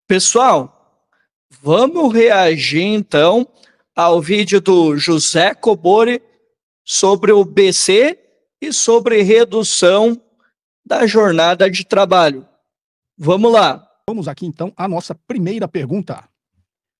Pessoal, vamos reagir então ao vídeo do José Cobori sobre o BC e sobre redução da jornada de trabalho. Vamos lá. Vamos aqui então à nossa primeira pergunta.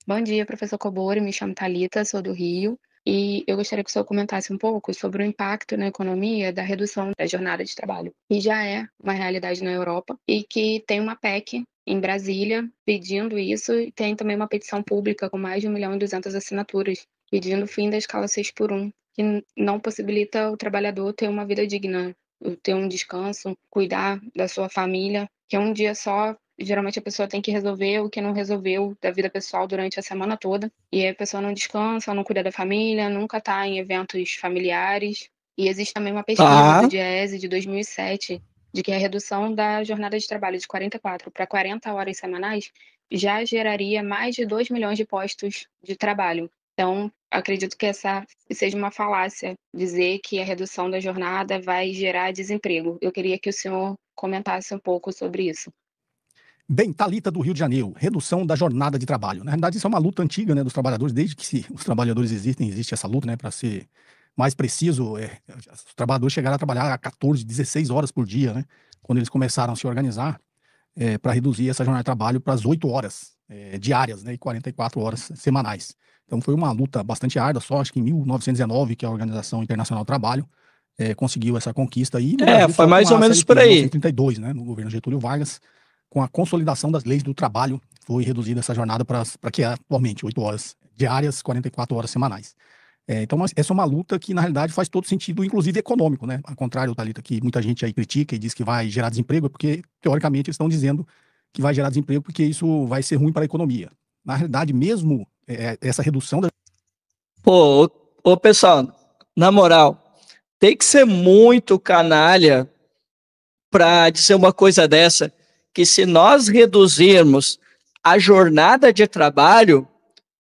Bom dia, professor Cobori, me chamo Thalita, sou do Rio, e eu gostaria que o senhor comentasse um pouco sobre o impacto na economia da redução da jornada de trabalho, que já é uma realidade na Europa e que tem uma PEC em Brasília pedindo isso, e tem também uma petição pública com mais de 1.200.000 assinaturas, pedindo o fim da escala 6x1, que não possibilita o trabalhador ter uma vida digna, ter um descanso, cuidar da sua família, que é um dia só. Geralmente a pessoa tem que resolver o que não resolveu da vida pessoal durante a semana toda. E aí a pessoa não descansa, não cuida da família, nunca está em eventos familiares. E existe também uma pesquisa do DIEESE de 2007 de que a redução da jornada de trabalho de 44 para 40 horas semanais já geraria mais de 2 milhões de postos de trabalho. Então, acredito que essa seja uma falácia dizer que a redução da jornada vai gerar desemprego. Eu queria que o senhor comentasse um pouco sobre isso. Bem, Thalita do Rio de Janeiro, redução da jornada de trabalho. Na realidade, isso é uma luta antiga, né, dos trabalhadores, desde que os trabalhadores existem, existe essa luta, né, para ser mais preciso, os trabalhadores chegaram a trabalhar a 14, 16 horas por dia, né, quando eles começaram a se organizar para reduzir essa jornada de trabalho para as 8 horas diárias, né, e 44 horas semanais. Então foi uma luta bastante árdua, só acho que em 1919 que a Organização Internacional do Trabalho conseguiu essa conquista aí. No Brasil, foi mais ou menos por aí. Em 1932, né, no governo Getúlio Vargas, com a consolidação das leis do trabalho, foi reduzida essa jornada para que é atualmente 8 horas diárias, 44 horas semanais. Então, essa é uma luta que, na realidade, faz todo sentido, inclusive econômico, né? Ao contrário, Thalita, que muita gente aí critica e diz que vai gerar desemprego, porque, teoricamente, eles estão dizendo que vai gerar desemprego porque isso vai ser ruim para a economia. Na realidade, mesmo essa redução da... Ô, pessoal, na moral, tem que ser muito canalha para dizer uma coisa dessa, que se nós reduzirmos a jornada de trabalho,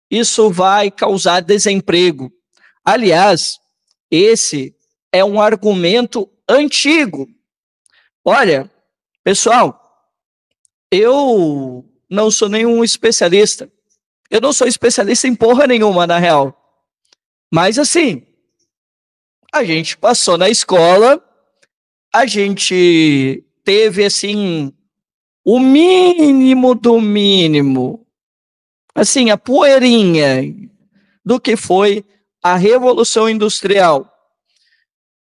isso vai causar desemprego. Aliás, esse é um argumento antigo. Olha, pessoal, eu não sou nenhum especialista. Eu não sou especialista em porra nenhuma, na real. Mas assim, a gente passou na escola, a gente teve assim o mínimo do mínimo, assim, a poeirinha do que foi a Revolução Industrial.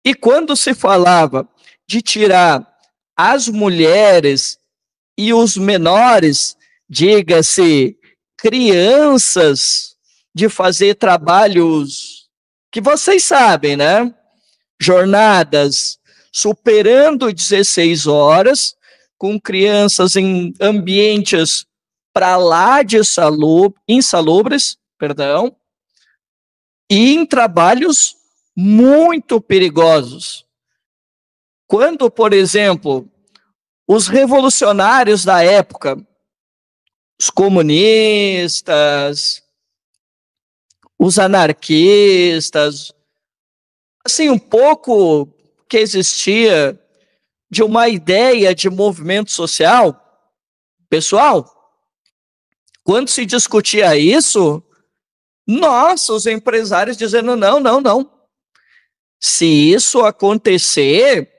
E quando se falava de tirar as mulheres e os menores, diga-se, crianças, de fazer trabalhos que vocês sabem, né? Jornadas superando 16 horas, com crianças em ambientes para lá de insalubres, e em trabalhos muito perigosos. Quando, por exemplo, os revolucionários da época, os comunistas, os anarquistas, assim, um pouco que existia de uma ideia de movimento social, pessoal, quando se discutia isso, nossa, os empresários dizendo não. Se isso acontecer,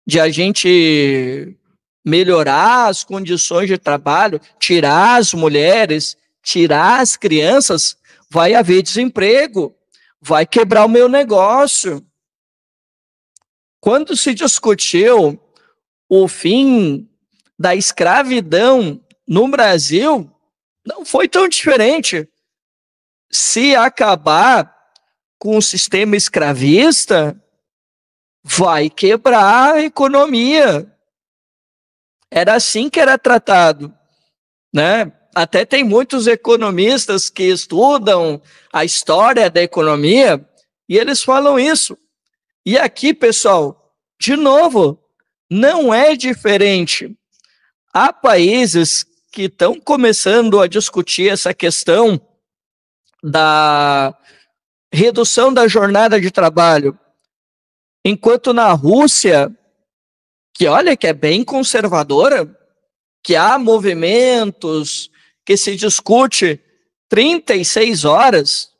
de a gente melhorar as condições de trabalho, tirar as mulheres, tirar as crianças, vai haver desemprego, vai quebrar o meu negócio. Quando se discutiu o fim da escravidão no Brasil, não foi tão diferente. Se acabar com o sistema escravista, vai quebrar a economia. Era assim que era tratado, né? Até tem muitos economistas que estudam a história da economia e eles falam isso. E aqui, pessoal, de novo, não é diferente. Há países que estão começando a discutir essa questão da redução da jornada de trabalho, enquanto na Rússia, que olha que é bem conservadora, que há movimentos, que se discute 36 horas,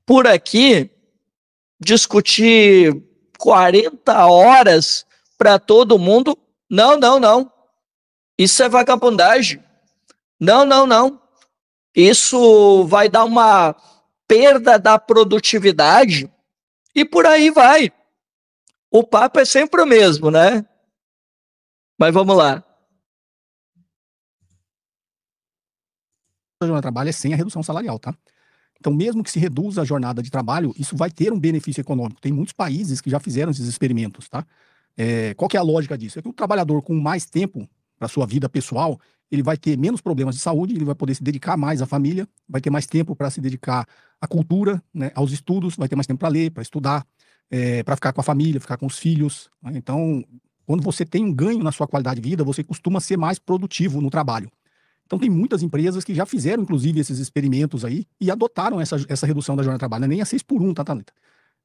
por aqui, discutir 40 horas para todo mundo, não, não, não. Isso é vagabundagem. Não, não, não. Isso vai dar uma perda da produtividade e por aí vai. O papo é sempre o mesmo, né? Mas vamos lá. A jornada de trabalho é sem a redução salarial, tá? Então, mesmo que se reduza a jornada de trabalho, isso vai ter um benefício econômico. Tem muitos países que já fizeram esses experimentos, tá? Qual que é a lógica disso? É que o trabalhador com mais tempo para sua vida pessoal, ele vai ter menos problemas de saúde, ele vai poder se dedicar mais à família, vai ter mais tempo para se dedicar à cultura, né, aos estudos, vai ter mais tempo para ler, para estudar, para ficar com a família, ficar com os filhos, né? Então, quando você tem um ganho na sua qualidade de vida, você costuma ser mais produtivo no trabalho. Então, tem muitas empresas que já fizeram, inclusive, esses experimentos aí e adotaram essa redução da jornada de trabalho. Não é nem a 6x1, tá, Thalita?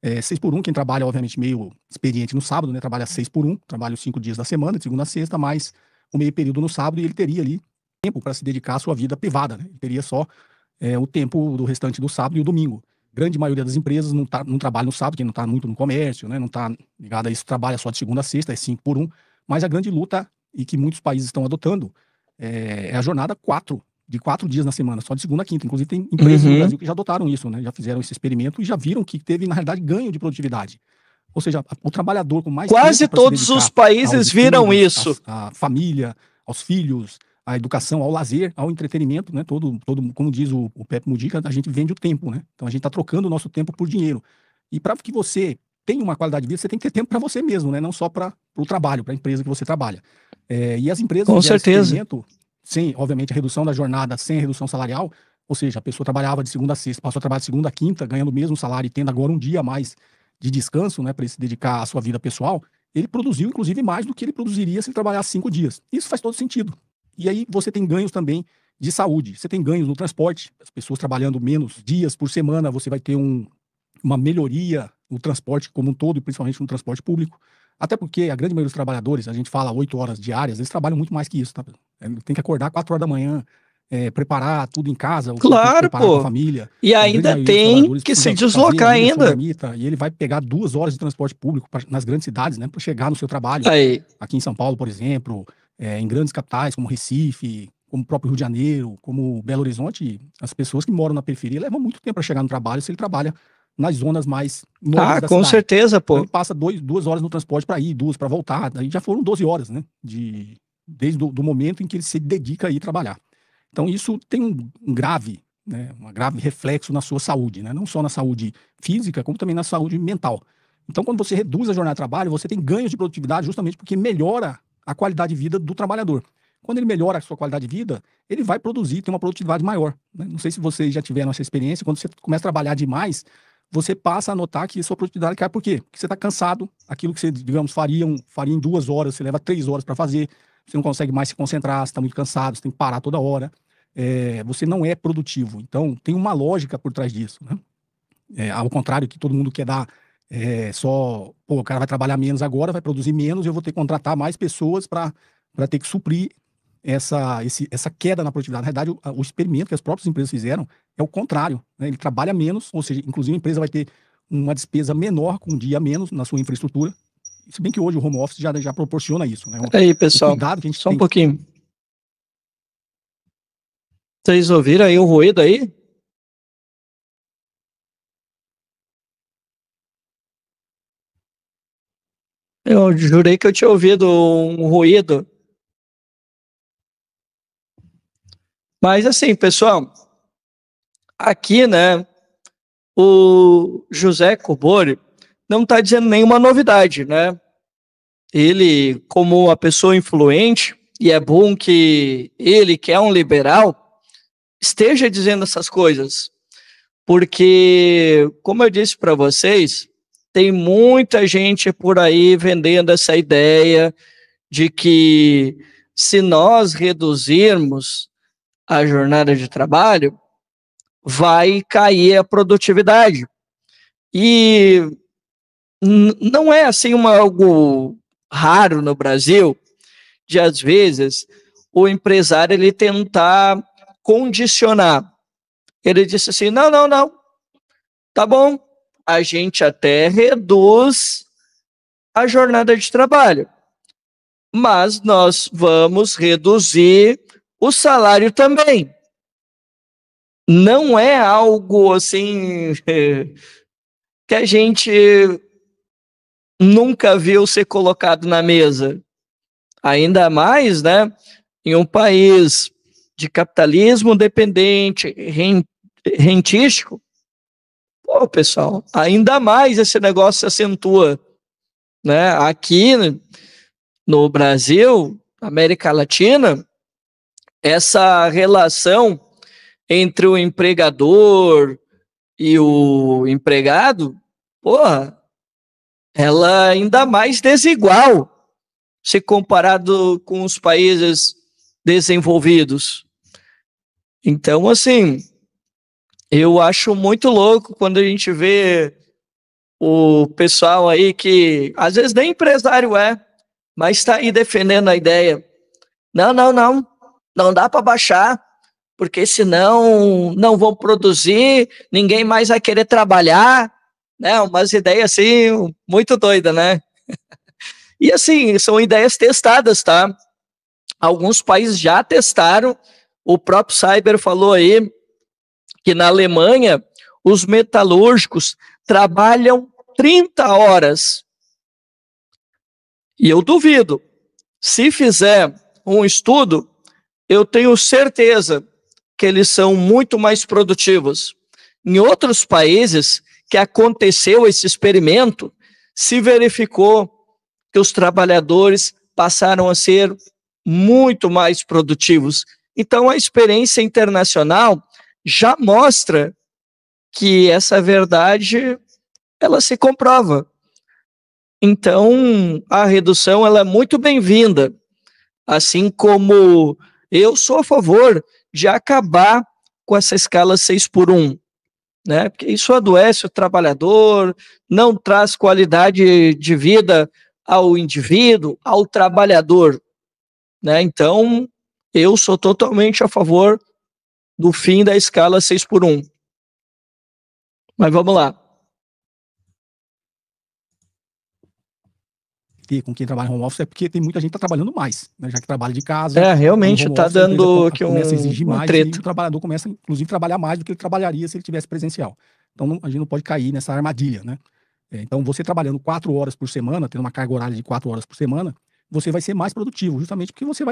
6x1, quem trabalha, obviamente, meio experiente no sábado, né? Trabalha 6x1, trabalha os 5 dias da semana, de segunda a sexta, mais o meio período no sábado, e ele teria ali tempo para se dedicar à sua vida privada, né? Ele teria só o tempo do restante do sábado e o domingo. Grande maioria das empresas não trabalha no sábado, quem não está muito no comércio, né? Não está ligado a isso, trabalha só de segunda a sexta, é 5x1, mas a grande luta, e que muitos países estão adotando, é a jornada 4, de 4 dias na semana, só de segunda a quinta. Inclusive, tem empresas no Brasil que já adotaram isso, né? Já fizeram esse experimento e já viram que teve, na realidade, ganho de produtividade. Ou seja, o trabalhador com mais quase todos os países viram isso. A família, aos filhos, à educação, ao lazer, ao entretenimento, né? Todo, como diz o Pepe Mujica, a gente vende o tempo, né? Então a gente está trocando o nosso tempo por dinheiro. E para que você tenha uma qualidade de vida, você tem que ter tempo para você mesmo, né? Não só para o trabalho, para a empresa que você trabalha. E as empresas com certeza, sem, obviamente, a redução da jornada, sem a redução salarial, ou seja, a pessoa trabalhava de segunda a sexta, passou a trabalhar de segunda a quinta, ganhando o mesmo salário e tendo agora um dia a mais de descanso, né, para ele se dedicar à sua vida pessoal, ele produziu, inclusive, mais do que ele produziria se ele trabalhasse 5 dias. Isso faz todo sentido. E aí você tem ganhos também de saúde, você tem ganhos no transporte, as pessoas trabalhando menos dias por semana, você vai ter uma melhoria no transporte como um todo, principalmente no transporte público. Até porque a grande maioria dos trabalhadores, a gente fala 8 horas diárias, eles trabalham muito mais que isso, tá? Tem que acordar 4 horas da manhã, preparar tudo em casa, claro, preparar pô. com a família. E ainda tem que se deslocar ainda. Marmita, e ele vai pegar 2 horas de transporte público nas grandes cidades, né, para chegar no seu trabalho. Aí. Aqui em São Paulo, por exemplo, em grandes capitais como Recife, como o próprio Rio de Janeiro, como Belo Horizonte, as pessoas que moram na periferia levam muito tempo para chegar no trabalho se ele trabalha nas zonas mais nobres da com cidade. certeza, pô. Então ele passa 2 horas no transporte para ir, 2 para voltar, daí já foram 12 horas, né? Desde o momento em que ele se dedica a ir trabalhar. Então isso tem um grave reflexo na sua saúde, né? Não só na saúde física, como também na saúde mental. Então quando você reduz a jornada de trabalho, você tem ganhos de produtividade justamente porque melhora a qualidade de vida do trabalhador. Quando ele melhora a sua qualidade de vida, ele vai produzir, ter uma produtividade maior, né? Não sei se vocês já tiveram essa experiência, quando você começa a trabalhar demais, você passa a notar que a sua produtividade cai. Por quê? Porque você está cansado, aquilo que você, digamos, faria em 2 horas, você leva 3 horas para fazer, você não consegue mais se concentrar, você está muito cansado, você tem que parar toda hora, você não é produtivo. Então, tem uma lógica por trás disso, né? Ao contrário que todo mundo quer dar o cara vai trabalhar menos agora, vai produzir menos, eu vou ter que contratar mais pessoas para ter que suprir essa queda na produtividade. Na verdade, o experimento que as próprias empresas fizeram é o contrário, né? Ele trabalha menos, ou seja, inclusive a empresa vai ter uma despesa menor com um dia a menos na sua infraestrutura. Se bem que hoje o home office já proporciona isso, né? Aí, pessoal, cuidado que a gente só um pouquinho. Vocês ouviram aí o ruído aí? Eu jurei que eu tinha ouvido um ruído. Mas assim, pessoal, aqui, né, o José Cobori não está dizendo nenhuma novidade, né? Ele, como uma pessoa influente, e é bom que ele, que é um liberal, esteja dizendo essas coisas, porque, como eu disse para vocês, tem muita gente por aí vendendo essa ideia de que se nós reduzirmos a jornada de trabalho, vai cair a produtividade. E não é assim algo raro no Brasil de às vezes, o empresário ele tentar condicionar. Ele disse assim, não, não, não, tá bom, a gente até reduz a jornada de trabalho, mas nós vamos reduzir o salário também. Não é algo assim que a gente nunca viu ser colocado na mesa. Ainda mais, né, em um país de capitalismo dependente, rentístico. Pô, pessoal, ainda mais esse negócio se acentua, né? Aqui no Brasil, América Latina, essa relação entre o empregador e o empregado, porra, ela é ainda mais desigual se comparado com os países desenvolvidos. Então, assim, eu acho muito louco quando a gente vê o pessoal aí que às vezes nem empresário mas está aí defendendo a ideia. Não, não, não, não dá para baixar, porque senão não vão produzir, ninguém mais vai querer trabalhar, né? Umas ideias assim, muito doidas, né? E assim, são ideias testadas, tá? Alguns países já testaram, o próprio Cyber falou aí que na Alemanha os metalúrgicos trabalham 30 horas. E eu duvido, se fizer um estudo, eu tenho certeza que eles são muito mais produtivos. Em outros países que aconteceu esse experimento, se verificou que os trabalhadores passaram a ser muito mais produtivos. Então, a experiência internacional já mostra que essa verdade, ela se comprova. Então, a redução ela é muito bem-vinda, assim como eu sou a favor de acabar com essa escala 6x1, né? Porque isso adoece o trabalhador, não traz qualidade de vida ao indivíduo, ao trabalhador, né? Então, eu sou totalmente a favor do fim da escala 6x1. Mas vamos lá. Com quem trabalha em home office é porque tem muita gente que está trabalhando mais, né? Já que trabalha de casa. Realmente está dando que começa a exigir mais treta. E o trabalhador começa, inclusive, a trabalhar mais do que ele trabalharia se ele tivesse presencial. Então, a gente não pode cair nessa armadilha, né? Então, você trabalhando 4 horas por semana, tendo uma carga horária de 4 horas por semana, você vai ser mais produtivo, justamente porque você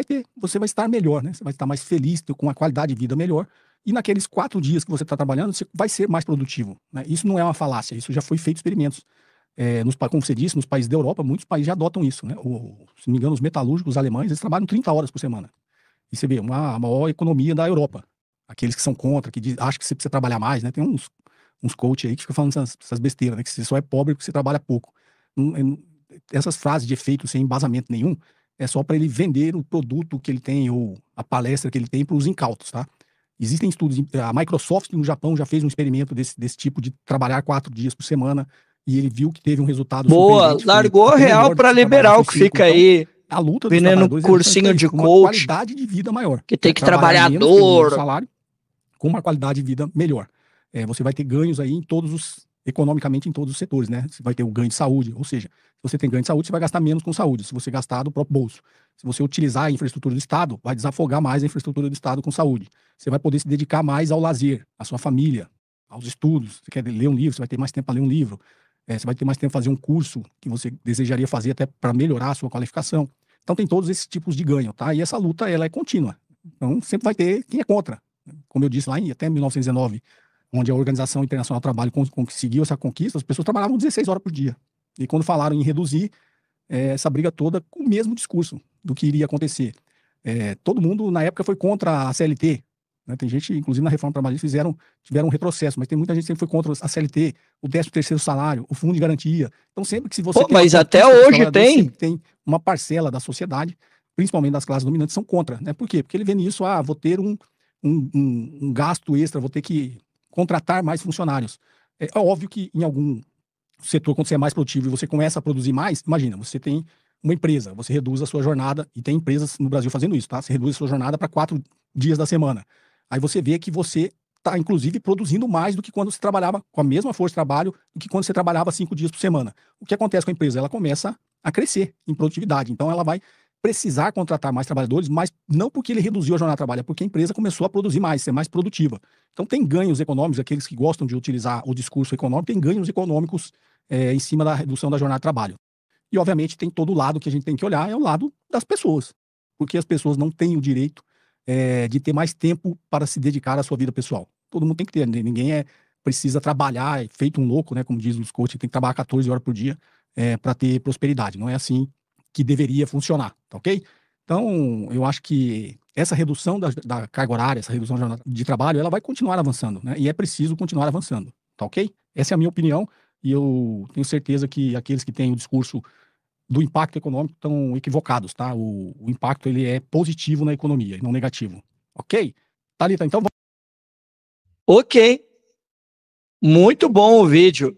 vai estar melhor, né? Você vai estar mais feliz, com uma qualidade de vida melhor. E naqueles 4 dias que você está trabalhando, você vai ser mais produtivo, né? Isso não é uma falácia, isso já foi feito experimentos. Como você disse, nos países da Europa, muitos países já adotam isso, né? Se não me engano, os metalúrgicos alemães, eles trabalham 30 horas por semana. E você vê, a maior economia da Europa. Aqueles que são contra, que acham que você precisa trabalhar mais, né? Tem uns coaches aí que ficam falando essas besteiras, né? Que você só é pobre porque você trabalha pouco. Essas frases de efeito sem embasamento nenhum, é só para ele vender o produto que ele tem ou a palestra que ele tem para os incautos, tá? Existem estudos, a Microsoft no Japão já fez um experimento desse tipo de trabalhar 4 dias por semana e ele viu que teve um resultado boa, largou a real para liberar o que fica então, aí. A luta dos trabalhadores cursinho de coach, uma qualidade de vida maior. Que tem que trabalhar duro, salário, com uma qualidade de vida melhor. Você vai ter ganhos aí economicamente em todos os setores, né? Você vai ter o ganho de saúde, ou seja, se você tem ganho de saúde, você vai gastar menos com saúde, se você gastar do próprio bolso. Se você utilizar a infraestrutura do Estado, vai desafogar mais a infraestrutura do Estado com saúde. Você vai poder se dedicar mais ao lazer, à sua família, aos estudos. Você quer ler um livro, você vai ter mais tempo para ler um livro. Você vai ter mais tempo para fazer um curso que você desejaria fazer até para melhorar a sua qualificação. Então tem todos esses tipos de ganho, tá? E essa luta, ela é contínua. Então sempre vai ter quem é contra. Como eu disse lá até 1919, onde a Organização Internacional do Trabalho conseguiu essa conquista, as pessoas trabalhavam 16 horas por dia. E quando falaram em reduzir essa briga toda com o mesmo discurso do que iria acontecer. Todo mundo, na época, foi contra a CLT. Né? Tem gente, inclusive na reforma trabalhista, tiveram um retrocesso, mas tem muita gente que sempre foi contra a CLT, o 13º salário, o fundo de garantia. Então, sempre que se você mas até hoje tem uma parcela da sociedade, principalmente das classes dominantes, são contra. Né? Por quê? Porque ele vê nisso, vou ter um gasto extra, vou ter que contratar mais funcionários. É óbvio que em algum setor, quando você é mais produtivo e você começa a produzir mais, imagina, você tem uma empresa, você reduz a sua jornada, e tem empresas no Brasil fazendo isso, tá? Você reduz a sua jornada para 4 dias da semana. Aí você vê que você está, inclusive, produzindo mais do que quando você trabalhava com a mesma força de trabalho do que quando você trabalhava 5 dias por semana. O que acontece com a empresa? Ela começa a crescer em produtividade. Então, ela vai precisar contratar mais trabalhadores, mas não porque ele reduziu a jornada de trabalho, é porque a empresa começou a produzir mais, ser mais produtiva. Então, tem ganhos econômicos, aqueles que gostam de utilizar o discurso econômico, tem ganhos econômicos em cima da redução da jornada de trabalho. E, obviamente, tem todo o lado que a gente tem que olhar, é o lado das pessoas. Porque as pessoas não têm o direito de ter mais tempo para se dedicar à sua vida pessoal. Todo mundo tem que ter, ninguém precisa trabalhar feito um louco, né? Como diz os coaches, tem que trabalhar 14 horas por dia para ter prosperidade. Não é assim que deveria funcionar, tá ok? Então, eu acho que essa redução da carga horária, essa redução de trabalho, ela vai continuar avançando, né? E é preciso continuar avançando, tá ok? Essa é a minha opinião e eu tenho certeza que aqueles que têm o discurso do impacto econômico estão equivocados, tá? O impacto, ele é positivo na economia e não negativo, ok? Thalita, então vamos... Ok. Muito bom o vídeo.